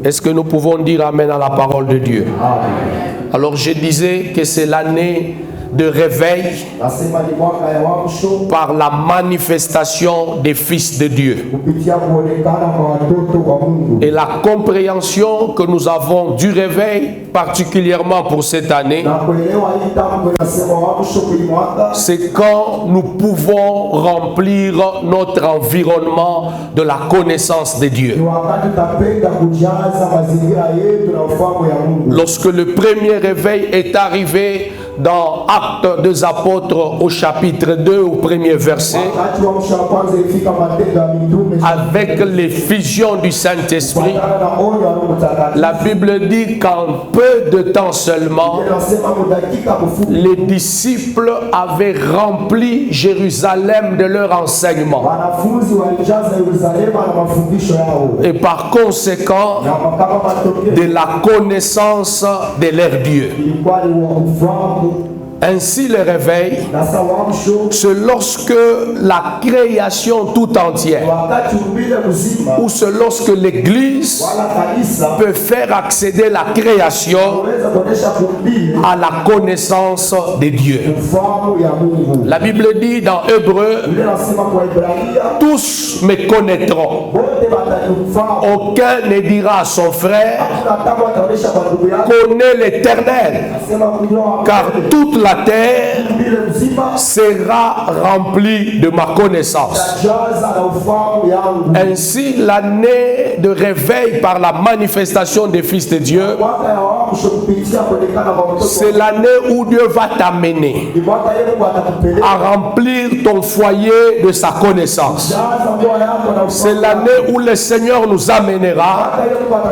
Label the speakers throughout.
Speaker 1: Est-ce que nous pouvons dire Amen à la parole de Dieu? Amen. Alors je disais que c'est l'année de réveil par la manifestation des fils de Dieu. Et la compréhension que nous avons du réveil, particulièrement pour cette année, c'est quand nous pouvons remplir notre environnement de la connaissance de Dieu. Lorsque le premier réveil est arrivé dans Actes des Apôtres au chapitre 2 au premier verset, avec l'effusion du Saint-Esprit, la Bible dit qu'en peu de temps seulement, les disciples avaient rempli Jérusalem de leur enseignement. Et par conséquent, de la connaissance de leur Dieu. Ainsi le réveil, c'est lorsque la création tout entière, ou c'est lorsque l'Église peut faire accéder la création à la connaissance de Dieu. La Bible dit dans Hébreu, tous me connaîtront. Aucun ne dira à son frère, connais l'Éternel, car toute la terre sera remplie de ma connaissance. Ainsi, l'année de réveil par la manifestation des fils de Dieu, c'est l'année où Dieu va t'amener à remplir ton foyer de sa connaissance. C'est l'année où le Seigneur nous amènera,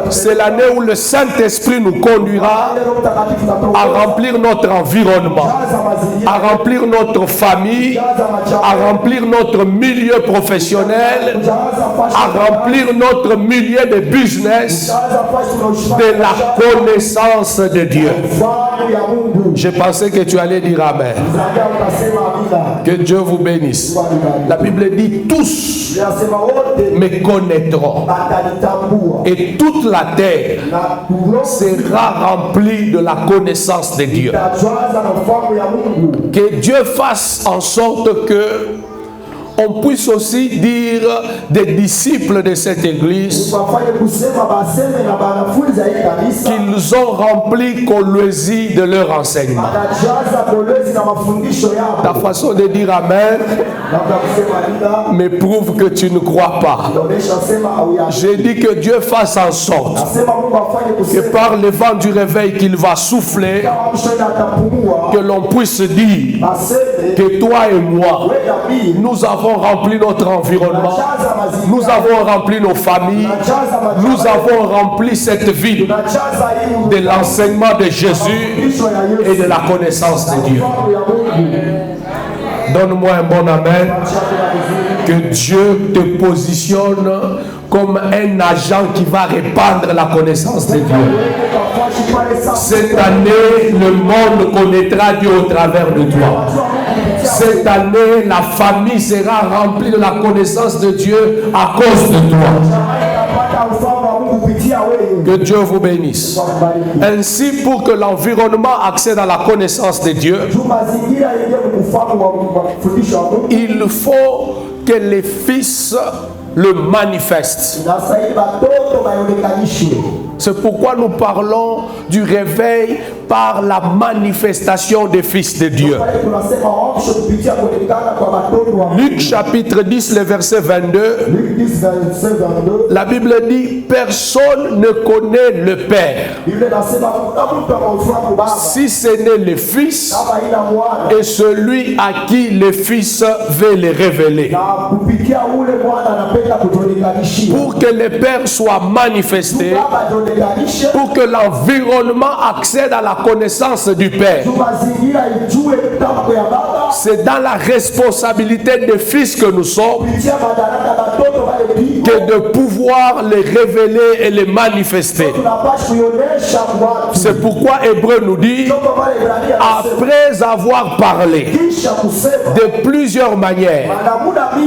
Speaker 1: c'est l'année où le Saint-Esprit nous conduira à remplir notre environnement, à remplir notre famille, à remplir notre milieu professionnel, à remplir notre milieu de business de la connaissance de Dieu. Je pensais que tu allais dire Amen. Que Dieu vous bénisse. La Bible dit tous me connaîtront et toute la terre sera remplie de la connaissance de Dieu. Que Dieu fasse en sorte que on puisse aussi dire des disciples de cette église qu'ils ont rempli Colosie de leur enseignement. Ta façon de dire Amen me prouve que tu ne crois pas. J'ai dit que Dieu fasse en sorte que par le vent du réveil qu'il va souffler, que l'on puisse dire que toi et moi, nous avons rempli notre environnement, nous avons rempli nos familles, nous avons rempli cette ville de l'enseignement de Jésus et de la connaissance de Dieu. Donne-moi un bon amen. Que Dieu te positionne comme un agent qui va répandre la connaissance de Dieu. Cette année, le monde connaîtra Dieu au travers de toi. Cette année, la famille sera remplie de la connaissance de Dieu à cause de toi. Que Dieu vous bénisse. Ainsi, pour que l'environnement accède à la connaissance de Dieu, il faut que les fils le manifestent. C'est pourquoi nous parlons du réveil par la manifestation des fils de Dieu. Luc chapitre 10, le verset 22. La Bible dit, personne ne connaît le Père si ce n'est le Fils et celui à qui le Fils veut le révéler. Pour que le Père soit manifesté, pour que l'environnement accède à la connaissance du Père, c'est dans la responsabilité des fils que nous sommes que de pouvoir les révéler et les manifester. C'est pourquoi Hébreu nous dit, après avoir parlé de plusieurs manières,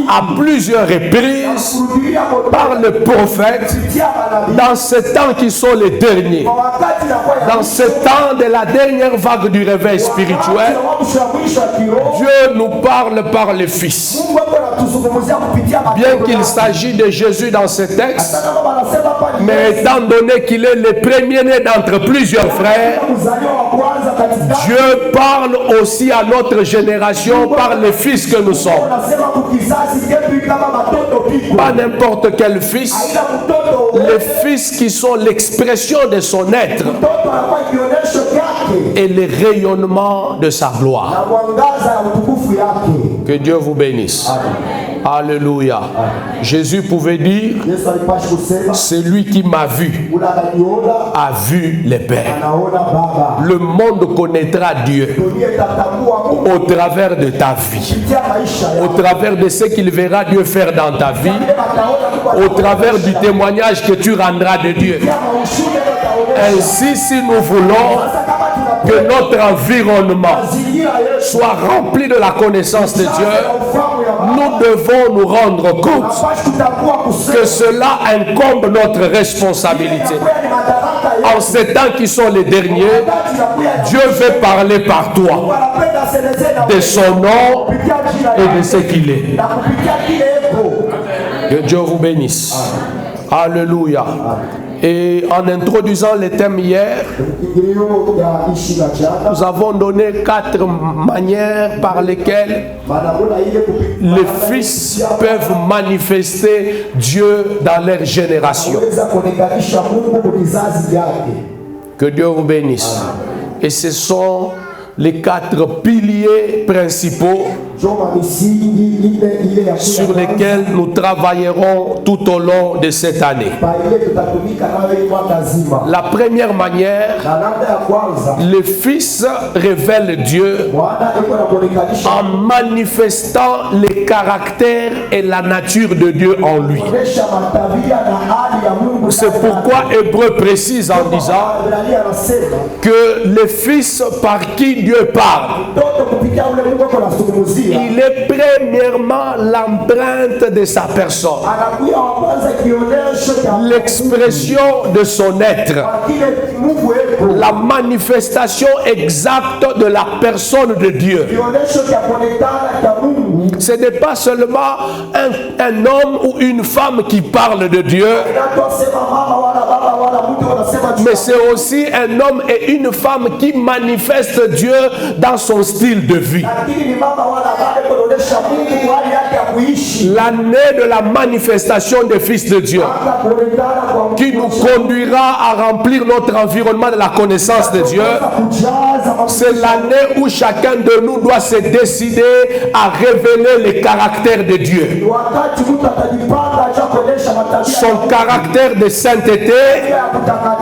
Speaker 1: à plusieurs reprises, par le prophète, dans ces temps qui sont les derniers, dans ce temps de la dernière vague du réveil spirituel, Dieu nous parle par le Fils. Bien qu'il s'agisse de Jésus dans ce texte, mais étant donné qu'il est le premier-né d'entre plusieurs frères, Dieu parle aussi à notre génération par le Fils que nous sommes. Pas n'importe quel Fils, les Fils qui sont l'expression de son être et le rayonnement de sa gloire. Que Dieu vous bénisse. Alléluia. Amen. Jésus pouvait dire, celui qui m'a vu a vu le Père. Le monde connaîtra Dieu au travers de ta vie, au travers de ce qu'il verra Dieu faire dans ta vie, au travers du témoignage que tu rendras de Dieu. Ainsi, si nous voulons que notre environnement soit rempli de la connaissance de Dieu, nous devons nous rendre compte que cela incombe notre responsabilité. En ces temps qui sont les derniers, Dieu veut parler par toi de son nom et de ce qu'il est. Que Dieu vous bénisse. Alléluia. Et en introduisant les thèmes hier, nous avons donné 4 manières par lesquelles les fils peuvent manifester Dieu dans leur génération. Que Dieu vous bénisse. Et ce sont les 4 piliers principaux sur lesquels nous travaillerons tout au long de cette année. La première manière, le Fils révèle Dieu en manifestant les caractères et la nature de Dieu en lui. C'est pourquoi Hébreu précise en disant que le Fils par qui Dieu parle, il est premièrement l'empreinte de sa personne, l'expression de son être, la manifestation exacte de la personne de Dieu. Ce n'est pas seulement un homme ou une femme qui parle de Dieu, mais c'est aussi un homme et une femme qui manifestent Dieu dans son style de vie. L'année de la manifestation des fils de Dieu qui nous conduira à remplir notre environnement de la connaissance de Dieu, c'est l'année où chacun de nous doit se décider à révéler les caractères de Dieu. Son caractère de sainteté,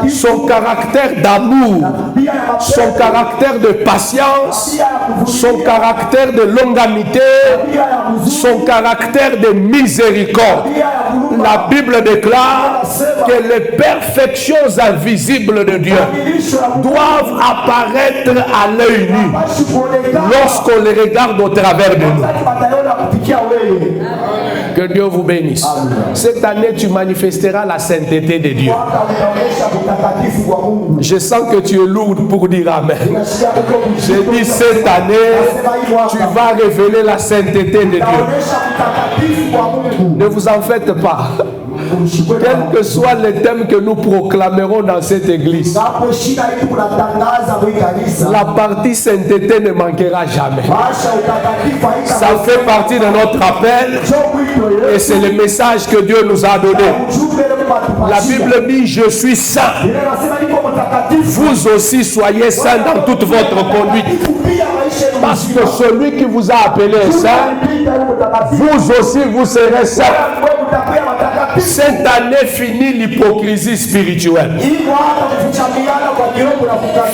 Speaker 1: son caractère d'amour, son caractère de patience, son caractère de longanimité, son caractère de miséricorde. La Bible déclare que les perfections invisibles de Dieu doivent apparaître à l'œil nu lorsqu'on les regarde au travers de nous. Que Dieu vous bénisse. Cette année, tu manifesteras la sainteté de Dieu. Je sens que tu es lourd pour dire Amen. J'ai dit cette année, tu vas révéler la sainteté de Dieu. Ne vous en faites pas. Quel que soit le thème que nous proclamerons dans cette église, la partie sainteté ne manquera jamais. Ça fait partie de notre appel et c'est le message que Dieu nous a donné. La Bible dit, je suis saint. Vous aussi soyez saints dans toute votre conduite. Parce que celui qui vous a appelé est saint, vous aussi vous serez saints. Cette année finit l'hypocrisie spirituelle.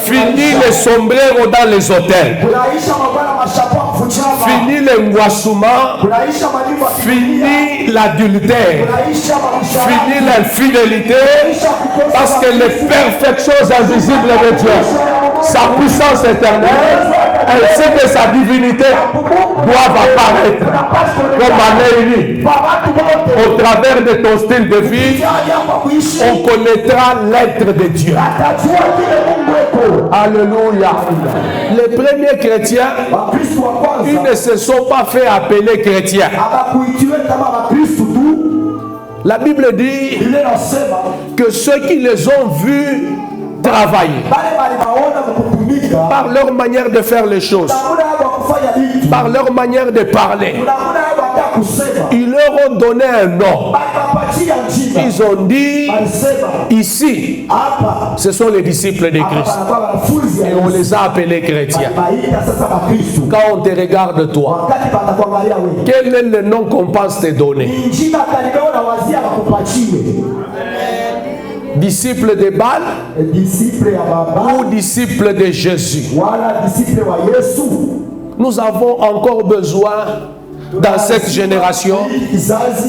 Speaker 1: Finit les sombreros dans les hôtels. fini l'angoissement, fini l'adultère, fini l'infidélité, parce que les perfectes choses invisibles de Dieu, sa puissance éternelle, ainsi que sa divinité doivent apparaître comme un uni. Au travers de ton style de vie, on connaîtra l'être de Dieu. Alléluia. Les premiers chrétiens, ils ne se sont pas fait appeler chrétiens. La Bible dit que ceux qui les ont vus travailler, par leur manière de faire les choses, par leur manière de parler, ils leur ont donné un nom. Ils ont dit, ici, ce sont les disciples de Christ. Et on les a appelés chrétiens. Quand on te regarde toi, quel est le nom qu'on pense te donner? Disciple de Baal ou disciple de Jésus? Nous avons encore besoin dans cette génération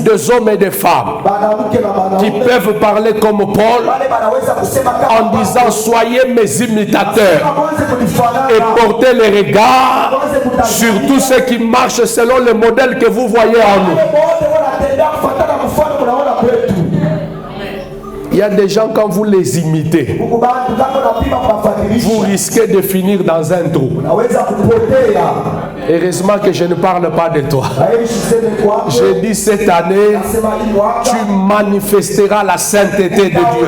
Speaker 1: des hommes et des femmes qui peuvent parler comme Paul en disant soyez mes imitateurs et portez les regards sur tous ceux qui marchent selon le modèle que vous voyez en nous. Il y a des gens, quand vous les imitez, vous risquez de finir dans un trou. Heureusement que je ne parle pas de toi. Je dis cette année, tu manifesteras la sainteté de Dieu.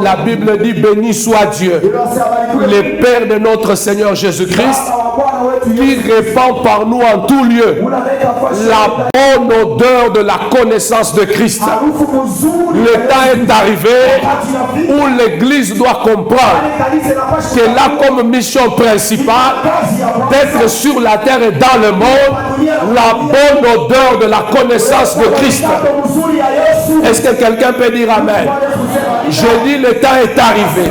Speaker 1: La Bible dit béni soit Dieu, le Père de notre Seigneur Jésus-Christ, qui répand par nous en tout lieu la bonne odeur de la connaissance de Christ. Le temps est arrivé où l'Église doit comprendre qu'elle a comme mission principale d'être sur la terre et dans le monde la bonne odeur de la connaissance de Christ. Est-ce que quelqu'un peut dire Amen? Je dis le temps est arrivé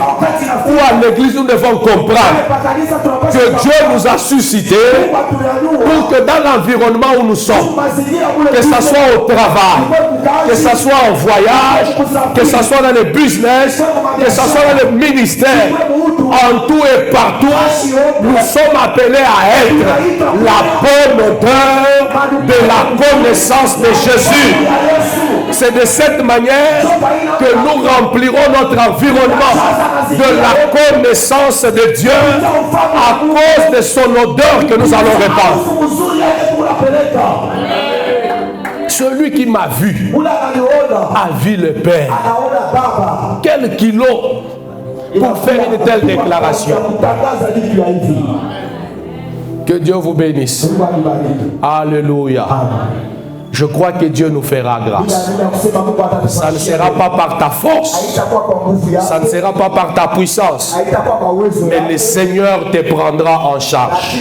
Speaker 1: où à l'Église nous devons comprendre que Dieu nous a suscité pour que dans l'environnement où nous sommes, que ce soit au travail, que ce soit en voyage, que ce soit dans le business, que ce soit dans le ministère, en tout et partout, nous sommes appelés à être la bonne odeur de la connaissance de Jésus. C'est de cette manière que nous remplirons notre environnement de la connaissance de Dieu à cause de son odeur que nous allons répandre. Celui qui m'a vu a vu le Père. Quel kilo pour faire une telle déclaration? Que Dieu vous bénisse. Alléluia. Je crois que Dieu nous fera grâce. Ça ne sera pas par ta force, ça ne sera pas par ta puissance, mais le Seigneur te prendra en charge.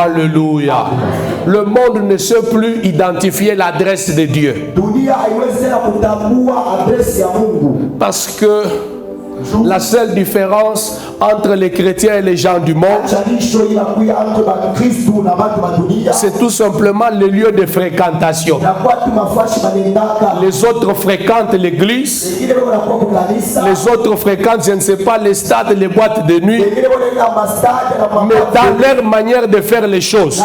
Speaker 1: Alléluia. Le monde ne sait plus identifier l'adresse de Dieu. Parce que la seule différence entre les chrétiens et les gens du monde, c'est tout simplement le lieu de fréquentation. Les autres fréquentent l'église, les autres fréquentent, je ne sais pas, les stades, les boîtes de nuit, mais dans leur manière de faire les choses,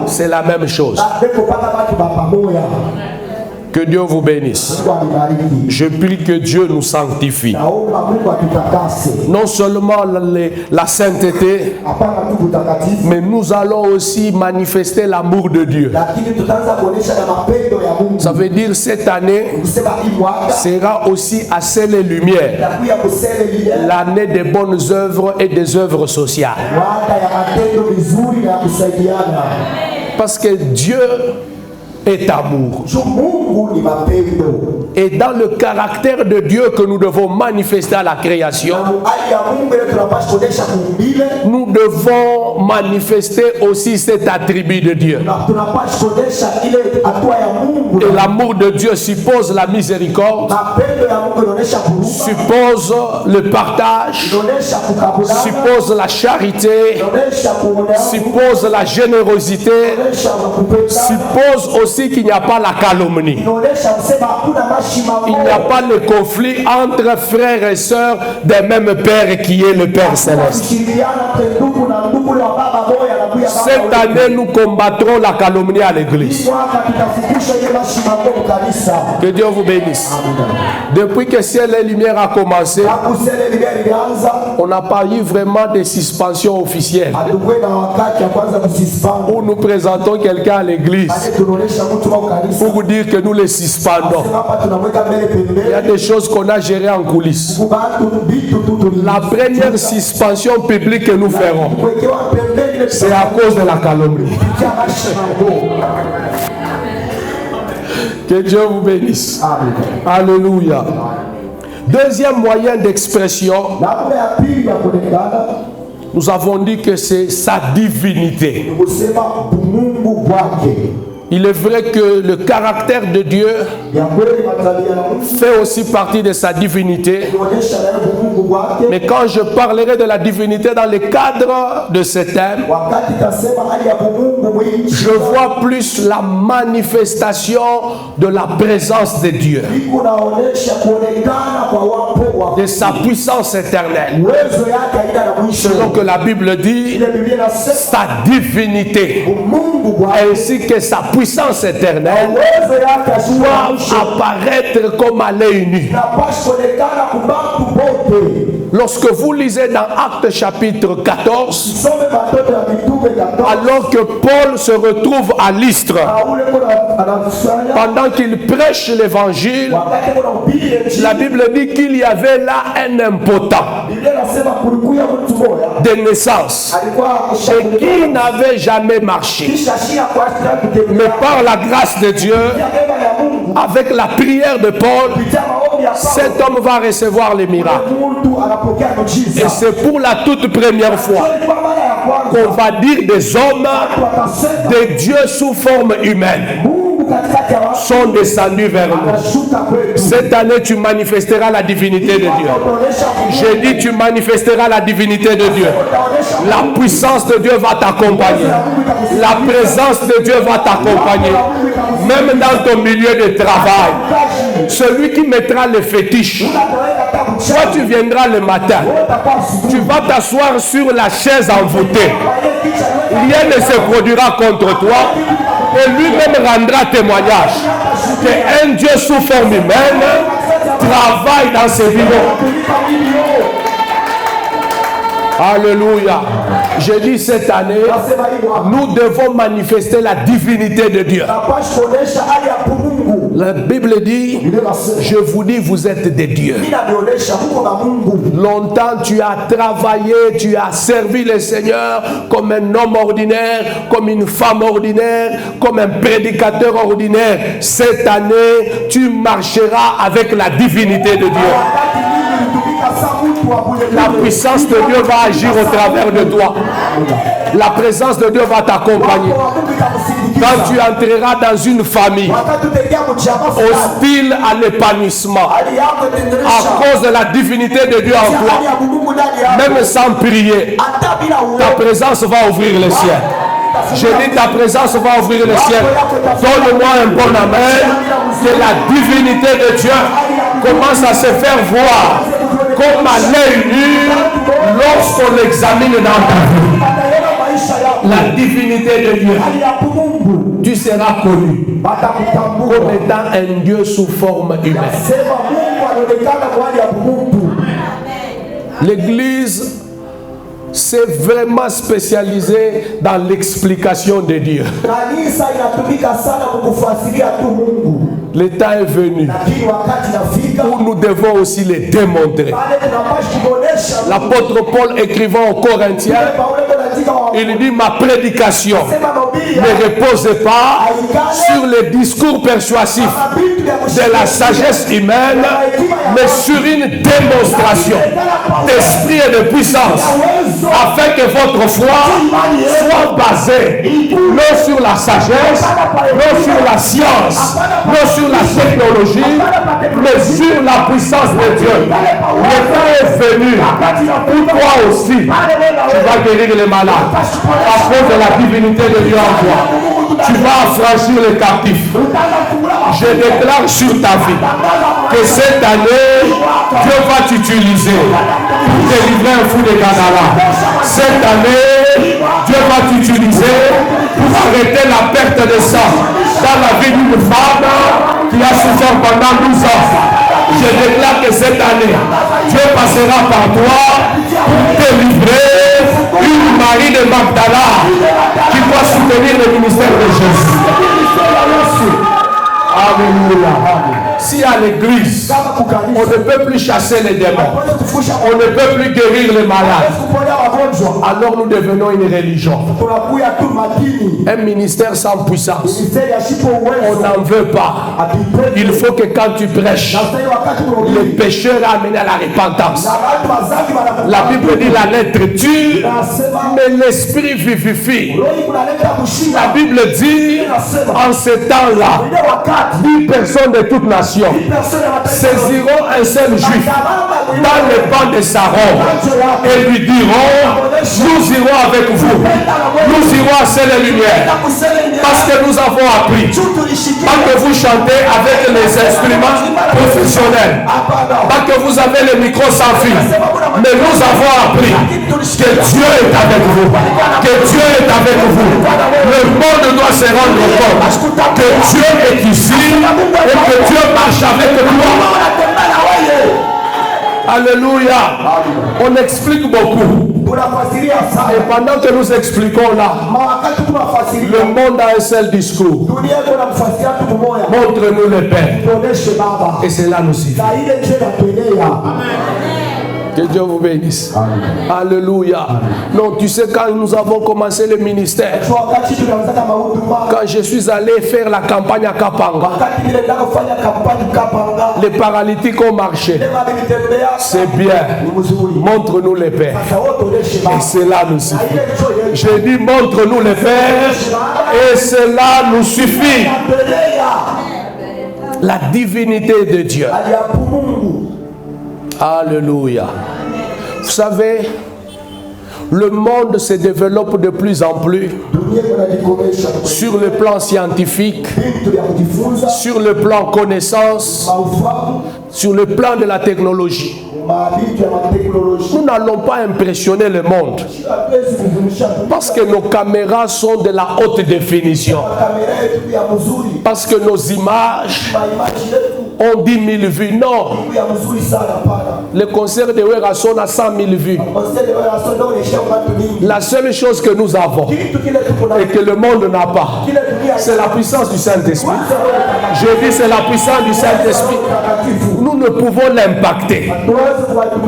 Speaker 1: c'est la même chose. Que Dieu vous bénisse. Je prie que Dieu nous sanctifie. Non seulement la sainteté, mais nous allons aussi manifester l'amour de Dieu. Ça veut dire cette année sera aussi à ciel et lumière, l'année des bonnes œuvres et des œuvres sociales. Parce que Dieu est amour. Et dans le caractère de Dieu que nous devons manifester à la création, nous devons manifester aussi cet attribut de Dieu. Et l'amour de Dieu suppose la miséricorde, suppose le partage, suppose la charité, suppose la générosité, suppose aussi qu'il n'y a pas la calomnie. Il n'y a pas le conflit entre frères et sœurs des mêmes pères qui est le Père Céleste. Cette année, nous combattrons la calomnie à l'église. Que Dieu vous bénisse. Depuis que Ciel et Lumière a commencé, on n'a pas eu vraiment de suspension officielle où nous présentons quelqu'un à l'église pour vous dire que nous les suspendons. Il y a des choses qu'on a gérées en coulisses. La première suspension publique que nous ferons, c'est à cause de la calomnie. Que Dieu vous bénisse. Alléluia. Deuxième moyen d'expression, nous avons dit que c'est sa divinité. Il est vrai que le caractère de Dieu fait aussi partie de sa divinité. Mais quand je parlerai de la divinité dans le cadre de ce thème, je vois plus la manifestation de la présence de Dieu, de sa puissance éternelle. Selon que la Bible dit, sa divinité, ainsi que sa puissance éternelle, doit apparaître comme à l'œil nu. Lorsque vous lisez dans Actes chapitre 14, alors que Paul se retrouve à Lystre, pendant qu'il prêche l'évangile, la Bible dit qu'il y avait là un impotent de naissance et qui n'avait jamais marché. Mais par la grâce de Dieu, avec la prière de Paul, cet homme va recevoir les miracles. Et c'est pour la toute première fois qu'on va dire des hommes, des dieux sous forme humaine sont descendus vers nous. Cette année, tu manifesteras la divinité de Dieu. J'ai dit, tu manifesteras la divinité de Dieu. La puissance de Dieu va t'accompagner. La présence de Dieu va t'accompagner. Même dans ton milieu de travail. Celui qui mettra le fétiche, toi tu viendras le matin. Tu vas t'asseoir sur la chaise envoûtée. Rien ne se produira contre toi. Et lui-même rendra témoignage qu'un Dieu sous forme humaine travaille dans ses bureaux. Alléluia. J'ai dit cette année, nous devons manifester la divinité de Dieu. La Bible dit, je vous dis, vous êtes des dieux. Longtemps tu as travaillé, tu as servi le Seigneur comme un homme ordinaire, comme une femme ordinaire, comme un prédicateur ordinaire. Cette année, tu marcheras avec la divinité de Dieu. La puissance de Dieu va agir au travers de toi. La présence de Dieu va t'accompagner. Quand tu entreras dans une famille hostile à l'épanouissement, à cause de la divinité de Dieu en toi, même sans prier, ta présence va ouvrir le ciel. Je dis, ta présence va ouvrir le ciel. Donne-moi un bon amen. Que la divinité de Dieu commence à se faire voir comme à l'œil nu lorsqu'on l'examine dans ta vie. La divinité de Dieu, tu seras connu comme étant un Dieu sous forme humaine. L'Église s'est vraiment spécialisée dans l'explication de Dieu. Le temps est venu où nous devons aussi les démontrer. L'apôtre Paul écrivant aux Corinthiens Il dit ma prédication ne repose pas sur les discours persuasifs de la sagesse humaine, mais sur une démonstration d'esprit et de puissance, afin que votre foi soit basée non sur la sagesse, non sur la science, non sur la technologie, mais sur la puissance de Dieu. Le temps est venu où toi aussi tu vas guérir les malades à cause de la divinité de Dieu en toi. Tu vas affranchir les captifs. Je déclare sur ta vie que cette année, Dieu va t'utiliser pour délivrer un fou de Canada. Cette année, Dieu va t'utiliser pour arrêter la perte de sang dans la vie d'une femme qui a souffert pendant 12 ans. Je déclare que cette année, Dieu passera par toi pour délivrer une Marie de Magdala qui doit soutenir le ministère de Jésus. Alléluia. Si à l'église, on ne peut plus chasser les démons, on ne peut plus guérir les malades, alors nous devenons une religion. Un ministère sans puissance. On n'en veut pas. Il faut que quand tu prêches, les pécheurs amenés à la repentance. La Bible dit la lettre tue, mais l'esprit vivifie. La Bible dit, en ce temps-là, 10 personnes de toute nation saisiront un seul juif dans le banc de Saron et lui diront, nous irons avec vous, nous irons à Ciel et Lumière, parce que nous avons appris pas que vous chantez avec les instruments professionnels, pas que vous avez le micro sans fil, mais nous avons appris que Dieu est avec vous, que Dieu est avec vous. Le monde doit se rendre compte que Dieu est ici et que Dieu marche avec toi. Alléluia. On explique beaucoup. Et pendant que nous expliquons là, le monde a un seul discours. Montre-nous le Père. Et cela nous suffit. Que Dieu vous bénisse. Amen. Alléluia. Amen. Non, tu sais, quand nous avons commencé le ministère, quand je suis allé faire la campagne à Kapanga, les paralytiques ont marché. C'est bien. Montre-nous les pères. Et cela nous suffit. J'ai dit, montre-nous les pères. Et cela nous suffit. La divinité de Dieu. Alléluia. Vous savez, le monde se développe de plus en plus sur le plan scientifique, sur le plan connaissance, sur le plan de la technologie. Nous n'allons pas impressionner le monde parce que nos caméras sont de la haute définition, parce que nos images ont 10 000 vues. Non, le concert de Werason a 100 000 vues. La seule chose que nous avons et que le monde n'a pas, c'est la puissance du Saint-Esprit. Je dis, c'est la puissance du Saint-Esprit. Nous ne pouvons l'impacter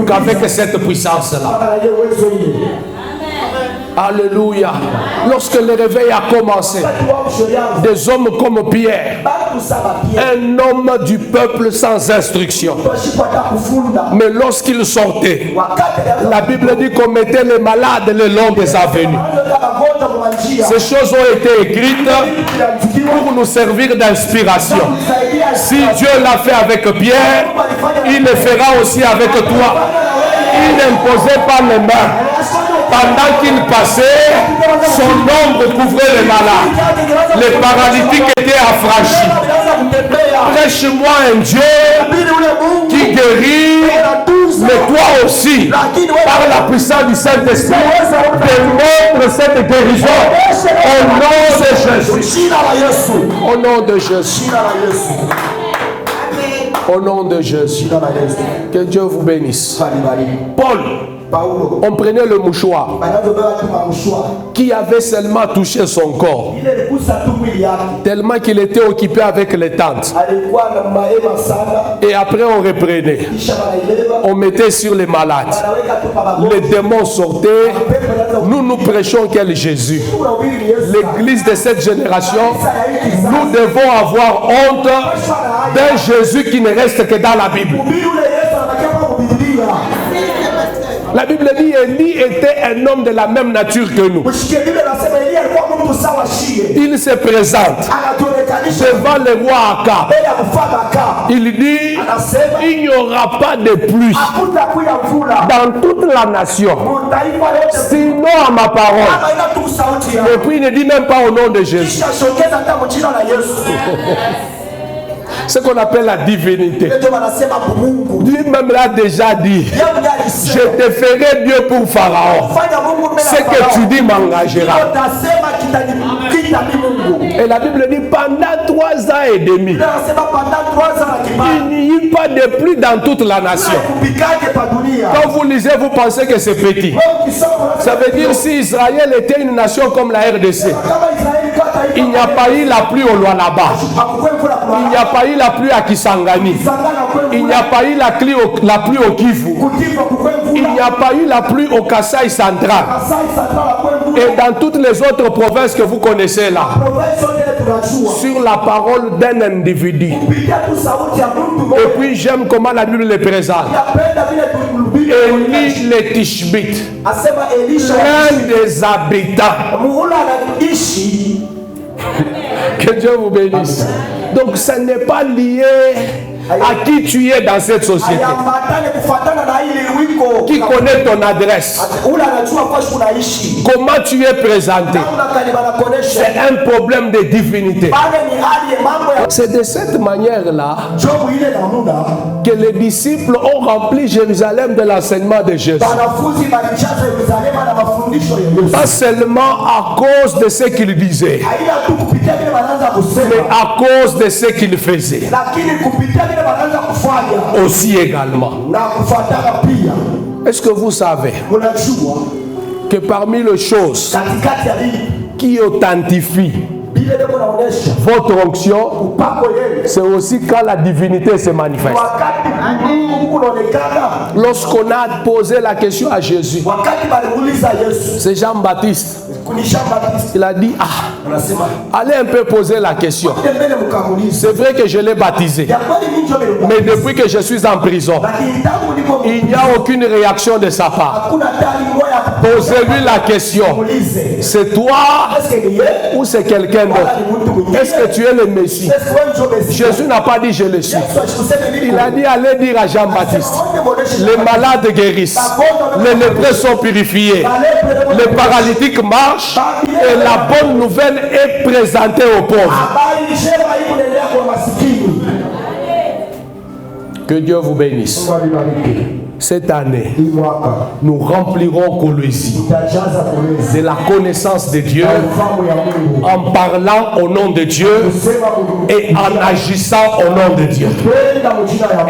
Speaker 1: qu'avec cette puissance-là. Alléluia. Lorsque le réveil a commencé, des hommes comme Pierre, un homme du peuple sans instruction, mais lorsqu'il sortait, la Bible dit qu'on mettait les malades le long des avenues. Ces choses ont été écrites pour nous servir d'inspiration. Si Dieu l'a fait avec Pierre, il le fera aussi avec toi. Il n'imposait pas les mains. Pendant qu'il passait, son ombre couvrait les malades. Les paralytiques étaient affranchis. Prêche-moi un Dieu qui guérit, mais toi aussi, par la puissance du Saint-Esprit, démontre cette guérison au nom de Jésus. Au nom de Jésus. Au nom de Jésus. Que Dieu vous bénisse. Paul, on prenait le mouchoir qui avait seulement touché son corps, tellement qu'il était occupé avec les tentes. Et après on reprenait, on mettait sur les malades. Les démons sortaient, nous prêchons quel Jésus? L'église de cette génération, nous devons avoir honte d'un Jésus qui ne reste que dans la Bible. La Bible dit Élie était un homme de la même nature que nous. Il se présente devant le roi Akab. Il dit il n'y aura pas de pluie dans toute la nation, sinon à ma parole. Et puis il ne dit même pas au nom de Jésus. Ce qu'on appelle la divinité. Lui-même l'a déjà dit. Je te ferai Dieu pour Pharaon. Ce que tu dis m'engagera. Et la Bible dit pendant 3 ans et demi, il n'y eut pas de pluie dans toute la nation. Quand vous lisez, vous pensez que c'est petit. Ça veut dire si Israël était une nation comme la RDC, il n'y a pas eu la pluie au Lualaba. Il n'y a pas eu la pluie à Kisangani. Il n'y a pas eu la pluie au Kivu. Il n'y a pas eu la pluie au Kasaï central. Et dans toutes les autres provinces que vous connaissez là. Sur la parole d'un individu. Et puis j'aime comment la Bible le présente. Élie le Tishbite, l'un des habitants. Que Dieu vous bénisse. Donc ce n'est pas lié à qui tu es dans cette société. Qui connaît ton adresse? Comment tu es présenté? C'est un problème de divinité. C'est de cette manière-là que les disciples ont rempli Jérusalem de l'enseignement de Jésus. Pas seulement à cause de ce qu'il disait, mais à cause de ce qu'il faisait. Aussi également. Est-ce que vous savez que parmi les choses qui authentifient votre onction, c'est aussi quand la divinité se manifeste. Lorsqu'on a posé la question à Jésus, c'est Jean-Baptiste. Il a dit, allez un peu poser la question. C'est vrai que je l'ai baptisé, mais depuis que je suis en prison, il n'y a aucune réaction de sa part. Posez-lui la question. C'est toi ou c'est quelqu'un d'autre? Est-ce que tu es le Messie? Jésus n'a pas dit je le suis. Il a dit allez dire à Jean-Baptiste, les malades guérissent, les lépreux sont purifiés, les paralytiques marchent et la bonne nouvelle est présentée aux pauvres. Que Dieu vous bénisse. Cette année, nous remplirons Colosie de la connaissance de Dieu en parlant au nom de Dieu et en agissant au nom de Dieu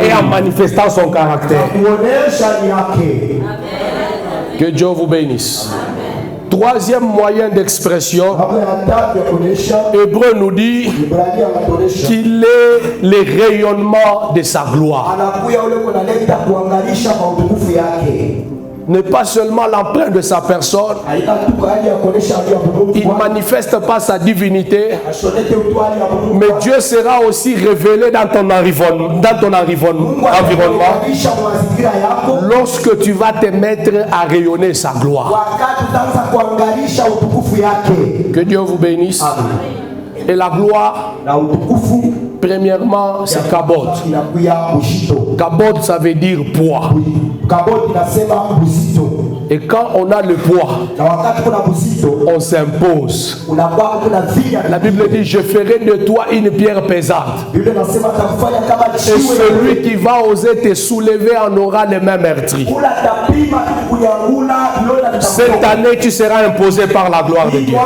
Speaker 1: et en manifestant son caractère. Que Dieu vous bénisse. Troisième moyen d'expression, Hébreu nous dit qu'il est le rayonnement de sa gloire. N'est pas seulement l'empreinte de sa personne, il ne manifeste pas sa divinité, mais Dieu sera aussi révélé dans ton environnement lorsque tu vas te mettre à rayonner sa gloire. Que Dieu vous bénisse. Et la gloire, premièrement, c'est kabod. Kabod, ça veut dire poids. Et quand on a le poids, on s'impose. La Bible dit, je ferai de toi une pierre pesante. Et celui qui va oser te soulever en aura les mêmes meurtris. Cette année, tu seras imposé par la gloire de Dieu.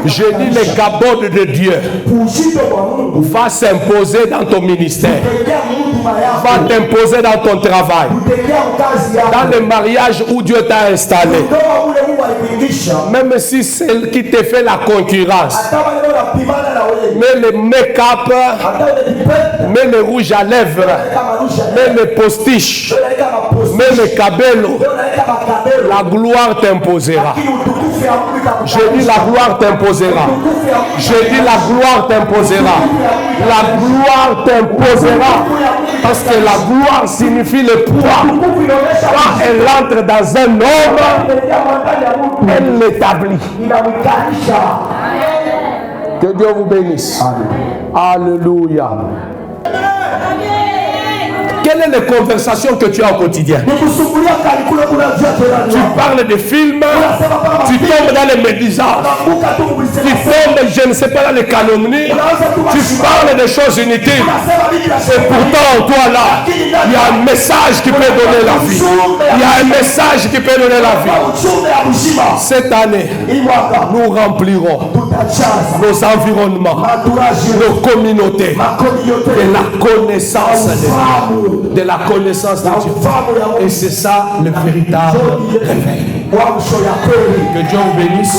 Speaker 1: Je dis le kabod de Dieu va s'imposer dans ton ministère, va t'imposer dans ton travail, dans le mariage où Dieu t'a installé. Même si celle qui te fait la concurrence, mais le make-up, mais le rouge à lèvres, mais le postiche, mais le cabello, La gloire t'imposera. J'ai dit la gloire t'imposera. J'ai dit la gloire t'imposera. La gloire t'imposera. Parce que la gloire signifie le poids. Quand elle entre dans un homme, elle l'établit. Que Dieu vous bénisse. Alléluia. Quelle est la conversation que tu as au quotidien? Tu parles de films, tu tombes dans les médisances, tu tombes, je ne sais pas, dans les calomnies, tu parles des choses inutiles. Et pourtant, toi là, il y a un message qui peut donner la vie. Il y a un message qui peut donner la vie. Cette année, nous remplirons nos environnements, nos communautés de la connaissance de Dieu. De la connaissance de Dieu. Et c'est ça le véritable réveil. Que Dieu vous bénisse.